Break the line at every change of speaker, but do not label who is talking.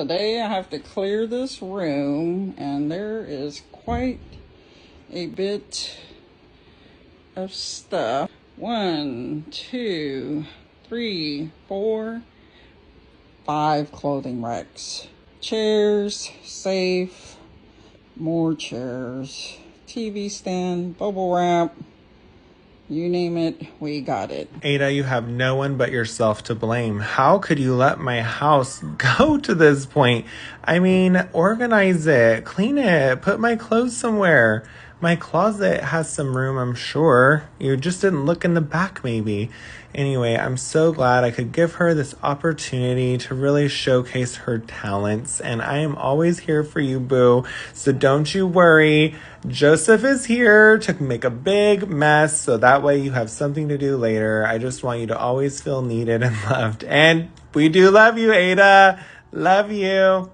Today I have to clear this room, and there is quite a bit of stuff. 1, 2, 3, 4, 5 clothing racks. Chairs, safe, more chairs, TV stand, bubble wrap. You name it, we got it.
Ada, you have no one but yourself to blame. How could you let my house go to this point? I mean, organize it, clean it, put my clothes somewhere. My closet has some room, I'm sure. You just didn't look in the back, maybe. Anyway, I'm so glad I could give her this opportunity to really showcase her talents. And I am always here for you, boo. So don't you worry. Joseph is here to make a big mess so that way you have something to do later. I just want you to always feel needed and loved. And we do love you, Ada. Love you.